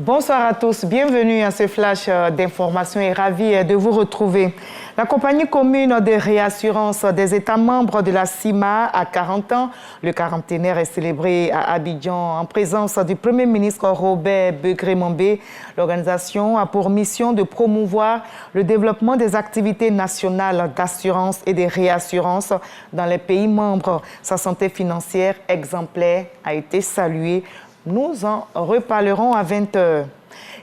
Bonsoir à tous, bienvenue à ce flash d'information et ravi de vous retrouver. La compagnie commune de réassurance des États membres de la CIMA a 40 ans. Le quarantenaire est célébré à Abidjan en présence du Premier ministre Robert Begré-Mambé. L'organisation a pour mission de promouvoir le développement des activités nationales d'assurance et de réassurance dans les pays membres. Sa santé financière exemplaire a été saluée. Nous en reparlerons à 20 h.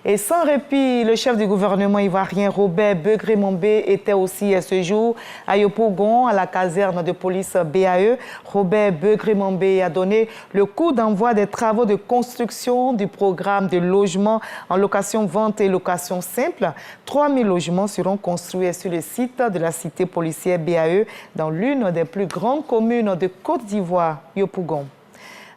Et sans répit, le chef du gouvernement ivoirien Robert Begré-Mambé était aussi ce jour à Yopougon, à la caserne de police BAE. Robert Begré-Mambé a donné le coup d'envoi des travaux de construction du programme de logement en location-vente et location simple. 3000 logements seront construits sur le site de la cité policière BAE dans l'une des plus grandes communes de Côte d'Ivoire, Yopougon.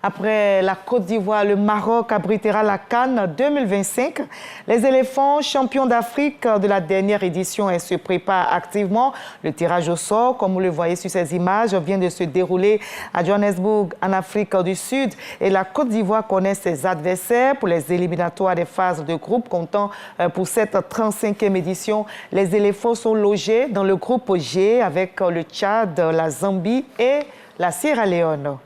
Après la Côte d'Ivoire, le Maroc abritera la CAN 2025. Les éléphants champions d'Afrique de la dernière édition se préparent activement. Le tirage au sort, comme vous le voyez sur ces images, vient de se dérouler à Johannesburg, en Afrique du Sud. Et la Côte d'Ivoire connaît ses adversaires pour les éliminatoires des phases de groupe. Comptant pour cette 35e édition, les éléphants sont logés dans le groupe G avec le Tchad, la Zambie et la Sierra Leone.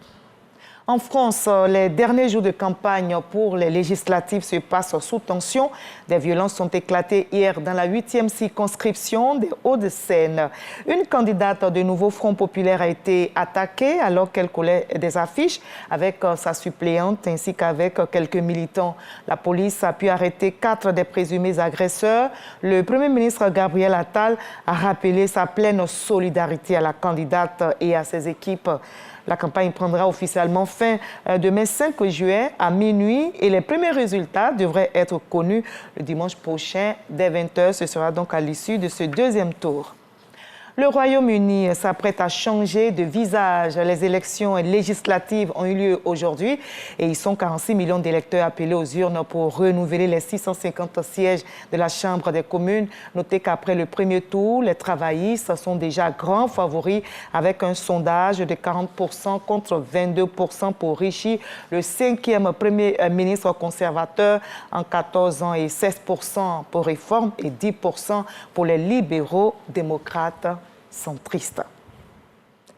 En France, les derniers jours de campagne pour les législatives se passent sous tension. Des violences ont éclaté hier dans la 8e circonscription des Hauts-de-Seine. Une candidate de Nouveau Front Populaire a été attaquée alors qu'elle collait des affiches avec sa suppléante ainsi qu'avec quelques militants. La police a pu arrêter 4 des présumés agresseurs. Le Premier ministre Gabriel Attal a rappelé sa pleine solidarité à la candidate et à ses équipes. La campagne prendra officiellement fin demain 5 juin à minuit et les premiers résultats devraient être connus le dimanche prochain dès 20 h. Ce sera donc à l'issue de ce deuxième tour. Le Royaume-Uni s'apprête à changer de visage. Les élections législatives ont eu lieu aujourd'hui et ils sont 46 millions d'électeurs appelés aux urnes pour renouveler les 650 sièges de la Chambre des communes. Notez qu'après le premier tour, les travaillistes sont déjà grands favoris avec un sondage de 40% contre 22% pour Rishi, le 5e Premier ministre conservateur en 14 ans et 16% pour Réforme et 10% pour les libéraux démocrates centristes.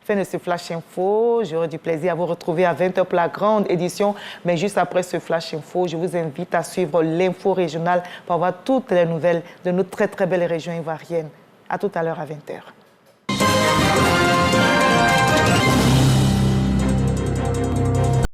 Fin de ce Flash Info. J'aurai du plaisir à vous retrouver à 20 h pour la grande édition. Mais juste après ce Flash Info, je vous invite à suivre l'info régionale pour avoir toutes les nouvelles de nos très belles régions ivoiriennes. À tout à l'heure à 20 h.